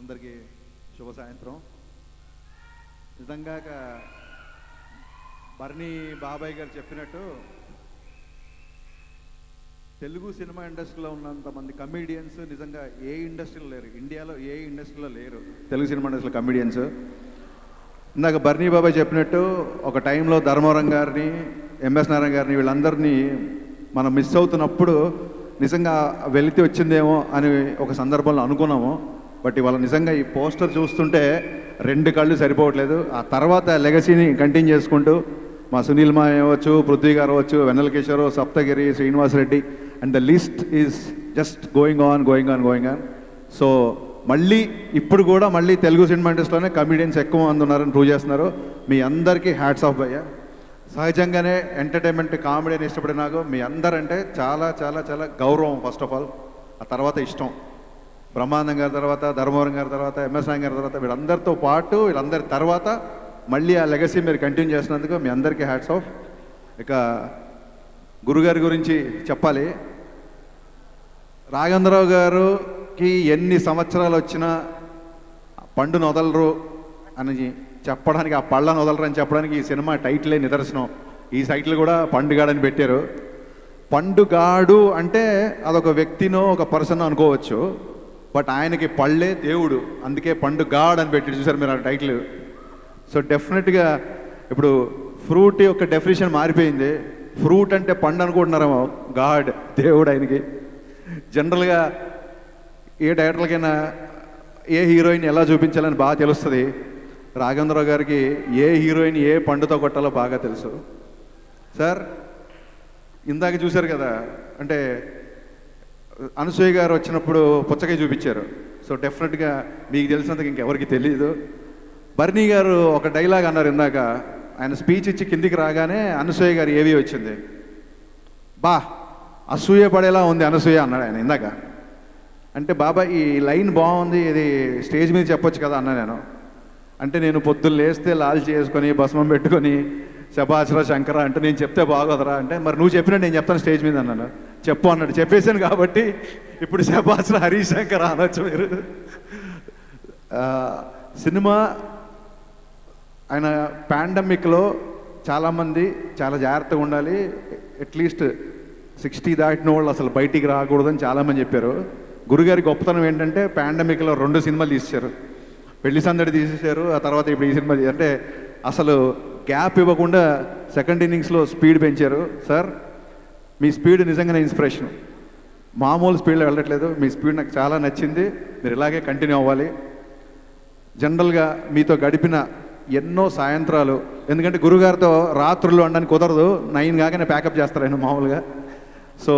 అందరికీ శుభ సాయంత్రం. నిజంగా బర్నీ బాబాయ్ గారు చెప్పినట్టు తెలుగు సినిమా ఇండస్ట్రీలో ఉన్నంత మంది కమెడియన్స్ నిజంగా ఏ ఇండస్ట్రీలో లేరు, ఇండియాలో ఏ ఇండస్ట్రీలో లేరు తెలుగు సినిమా ఇండస్ట్రీలో కమెడియన్స్. ఇందాక బర్నీ బాబాయ్ చెప్పినట్టు ఒక టైంలో ధర్మవరం గారిని, ఎంఎస్ నారాయణ గారిని వీళ్ళందరినీ మనం మిస్ అవుతున్నప్పుడు నిజంగా వెలితి వచ్చిందేమో అని ఒక సందర్భంలో అనుకున్నాము. బట్ ఇవాళ నిజంగా ఈ పోస్టర్ చూస్తుంటే రెండు కళ్ళు సరిపోవట్లేదు. ఆ తర్వాత లెగసీని కంటిన్యూ చేసుకుంటూ మా సునీల్ మా అవ్వచ్చు, పృథ్వీ గారు అవ్వచ్చు, Vennela Kishore, Saptagiri, Srinivas Reddy and the list is just going on. So మళ్ళీ ఇప్పుడు కూడా మళ్ళీ తెలుగు సినిమా ఇండస్ట్రీలోనే కమెడియన్స్ ఎక్కువ మంది ఉన్నారని ప్రూవ్ చేస్తున్నారు. మీ అందరికీ హ్యాట్స్ ఆఫ్ భయ్య. సహజంగానే ఎంటర్టైన్మెంట్ కామెడీని ఇష్టపడే నాకు మీ అందరంటే చాలా చాలా చాలా గౌరవం ఫస్ట్ ఆఫ్ ఆల్. ఆ తర్వాత ఇష్టం. బ్రహ్మానందం గారి తర్వాత, ధర్మవరం గారి తర్వాత, ఎంఎస్ నారాయణ గారి తర్వాత వీళ్ళందరితో పాటు వీళ్ళందరి తర్వాత మళ్ళీ ఆ లెగసీ మీరు కంటిన్యూ చేసినందుకు మీ అందరికీ హ్యాట్స్ ఆఫ్. ఇక గురుగారి గురించి చెప్పాలి. రాఘవేంద్రరావు గారికి ఎన్ని సంవత్సరాలు వచ్చినా పండును వదలరు అని చెప్పడానికి, ఆ పళ్ళను వదలరు అని చెప్పడానికి ఈ సినిమా టైటిలే నిదర్శనం. ఈ టైటిల్ కూడా పండుగాడని పెట్టారు. పండుగాడు అంటే అదొక వ్యక్తినో ఒక పర్సన్ అనుకోవచ్చు, బట్ ఆయనకి పళ్ళే దేవుడు, అందుకే పండుగాడ్ అని పెట్టి చూసారు మీరు ఆ టైటిల్. సో డెఫినెట్గా ఇప్పుడు ఫ్రూట్ యొక్క డెఫినేషన్ మారిపోయింది. ఫ్రూట్ అంటే పండు అనుకుంటున్నారేమో, గాడ్ దేవుడు ఆయనకి. జనరల్గా ఏ డైరెక్టర్లకైనా ఏ హీరోయిన్ ఎలా చూపించాలని బాగా తెలుస్తుంది. రాఘవేంద్రరావు గారికి ఏ హీరోయిన్ ఏ పండుతో కొట్టాలో బాగా తెలుసు. సార్ ఇందాక చూశారు కదా, అంటే అనసూయ గారు వచ్చినప్పుడు పుచ్చకాయ చూపించారు. సో డెఫినెట్గా మీకు తెలిసినందుకు ఇంకెవరికి తెలియదు. బర్నీ గారు ఒక డైలాగ్ అన్నారు ఇందాక, ఆయన స్పీచ్ ఇచ్చి కిందికి రాగానే అనసూయ గారు ఏవి వచ్చింది, బా అసూయ పడేలా ఉంది అనసూయ అన్నాడు ఆయన ఇందాక. అంటే బాబా ఈ లైన్ బాగుంది, ఇది స్టేజ్ మీద చెప్పొచ్చు కదా అన్నా నేను. అంటే నేను పొద్దున్న లేస్తే లాల్ చేసుకొని భస్మం పెట్టుకొని శభాస్రా శంకర అంటే నేను చెప్తే బాగోదరా అంటే, మరి నువ్వు చెప్పినట్టు నేను చెప్తాను స్టేజ్ మీద అన్నాను. చెప్పు అన్నాడు. చెప్పేశాను కాబట్టి ఇప్పుడు శభాస్రా హరీష్ శంకర అనొచ్చు మీరు. సినిమా ఆయన పాండమిక్లో చాలామంది చాలా జాగ్రత్తగా ఉండాలి, అట్లీస్ట్ 60 దాటిన వాళ్ళు అసలు బయటికి రాకూడదని చాలామంది చెప్పారు. గురుగారి గొప్పతనం ఏంటంటే పాండమిక్లో 2 సినిమాలు తీసేశారు. పెళ్లి సందడి తీసేశారు, ఆ తర్వాత ఇప్పుడు ఈ సినిమా. అంటే అసలు గ్యాప్ ఇవ్వకుండా సెకండ్ ఇన్నింగ్స్లో స్పీడ్ పెంచారు. సార్ మీ స్పీడ్ నిజంగానే ఇన్స్పిరేషన్. మామూలు స్పీడ్లో వెళ్ళట్లేదు, మీ స్పీడ్ నాకు చాలా నచ్చింది. మీరు ఇలాగే కంటిన్యూ అవ్వాలి. జనరల్గా మీతో గడిపిన ఎన్నో సాయంత్రాలు, ఎందుకంటే గురుగారితో రాత్రులు అనడానికి కుదరదు, 9 కాగానే ప్యాకప్ చేస్తారు ఆయన మామూలుగా. సో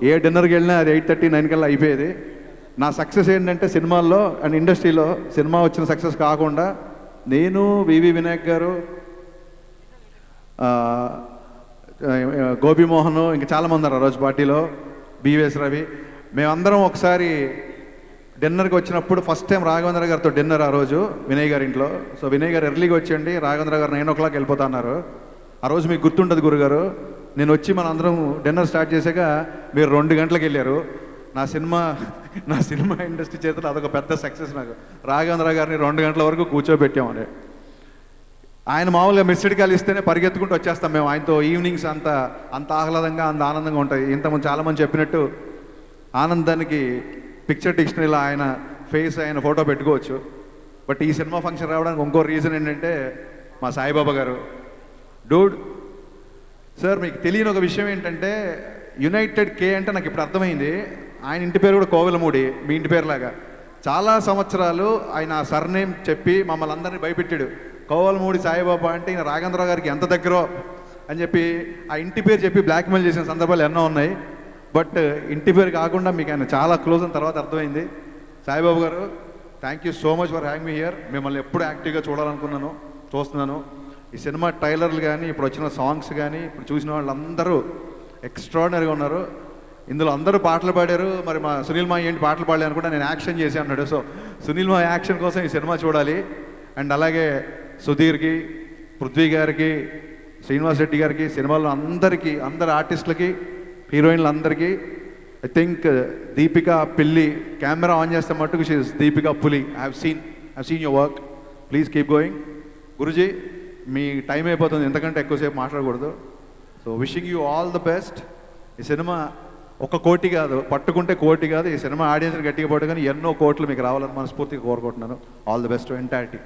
ఏ డిన్నర్కి వెళ్ళినా అది 8:30, 9 కల్లా అయిపోయేది. నా సక్సెస్ ఏంటంటే సినిమాల్లో అండ్ ఇండస్ట్రీలో సినిమా వచ్చిన సక్సెస్ కాకుండా నేను, వివి వినాయక్ గారు, గోపిమోహన్, ఇంకా చాలామంది ఉన్నారు ఆ రోజు పార్టీలో, బివిఎస్ రవి, మేమందరం ఒకసారి డిన్నర్కి వచ్చినప్పుడు ఫస్ట్ టైం రాఘవేంద్ర గారితో డిన్నర్ ఆ రోజు వినయ్ గారి ఇంట్లో. సో వినయ్ గారు ఎర్లీగా వచ్చండి, రాఘవేంద్ర గారు 9 o'clock వెళ్ళిపోతా అన్నారు. ఆ రోజు మీకు గుర్తుంటుంది గురుగారు, నేను వచ్చి మన అందరం డిన్నర్ స్టార్ట్ చేశాక మీరు 2 గంటలకు వెళ్ళారు. నా సినిమా ఇండస్ట్రీ చేతిలో అదొక పెద్ద సక్సెస్ నాకు. రాఘవేంద్ర గారిని 2 గంటల వరకు కూర్చోబెట్టామని. ఆయన మామూలుగా మిస్డ్ కాల్ ఇస్తేనే పరిగెత్తుకుంటూ వచ్చేస్తాం మేము. ఆయనతో ఈవినింగ్స్ అంత ఆహ్లాదంగా, అంత ఆనందంగా ఉంటాయి. ఇంతకుముందు చాలామంది చెప్పినట్టు ఆనందానికి పిక్చర్ డిక్షనరీలో ఆయన ఫేస్, ఆయన ఫోటో పెట్టుకోవచ్చు. బట్ ఈ సినిమా ఫంక్షన్ రావడానికి ఇంకో రీజన్ ఏంటంటే మా సాయిబాబా గారు. డూడ్ సార్ మీకు తెలియని ఒక విషయం ఏంటంటే, యునైటెడ్ కే అంటే నాకు ఇప్పుడు అర్థమైంది. ఆయన ఇంటి పేరు కూడా కోవెలమూడి, మీ ఇంటి పేరులాగా. చాలా సంవత్సరాలు ఆయన ఆ సర్నేమ్ చెప్పి మమ్మల్ని అందరినీ భయపెట్టాడు. కోవెలమూడి సాయిబాబా అంటే ఈయన రాఘవేంద్రరావు గారికి ఎంత దగ్గరో అని చెప్పి ఆ ఇంటి పేరు చెప్పి బ్లాక్మెయిల్ చేసిన సందర్భాలు ఎన్నో ఉన్నాయి. బట్ ఇంటి పేరు కాకుండా మీకు ఆయన చాలా క్లోజ్ అని తర్వాత అర్థమైంది. సాయిబాబు గారు thank you so much for having me here. మిమ్మల్ని ఎప్పుడు యాక్టివ్గా చూస్తున్నాను. ఈ సినిమా ట్రైలర్లు కానీ, ఇప్పుడు వచ్చిన సాంగ్స్ కానీ, ఇప్పుడు చూసిన వాళ్ళందరూ ఎక్స్ట్రాడినరీగా ఉన్నారు. ఇందులో అందరూ పాటలు పాడారు. మరి మా సునీల్ మా ఏంటి పాటలు పాడలే అనుకుంటా, నేను యాక్షన్ చేసి అన్నాడు. సో సునీల్ మా యాక్షన్ కోసం ఈ సినిమా చూడాలి. అండ్ అలాగే సుధీర్కి, పృథ్వీ గారికి, శ్రీనివాస్ రెడ్డి గారికి, సినిమాలో అందరికీ, అందరు ఆర్టిస్టులకి, హీరోయిన్లందరికీ ఐ థింక్ దీపిక పిల్లి కెమెరా ఆన్ చేస్తే మట్టుకు షీస్ దీపిక పులి. I have seen your work. Please keep going. Guruji me time అయిపోతుంది, ఎంతకంటే ఎక్కువసేపు మాట్లాడకూడదు. So wishing you all the best. ఈ సినిమా 1 కోటి కాదు, పట్టుకుంటే కోటి కాదు, ఈ సినిమా ఆడియన్స్ గట్టిగా పట్టు కానీ ఎన్నో కోట్లు మీకు రావాలని మనస్ఫూర్తిగా కోరుకుంటున్నాను. All the best to entire team.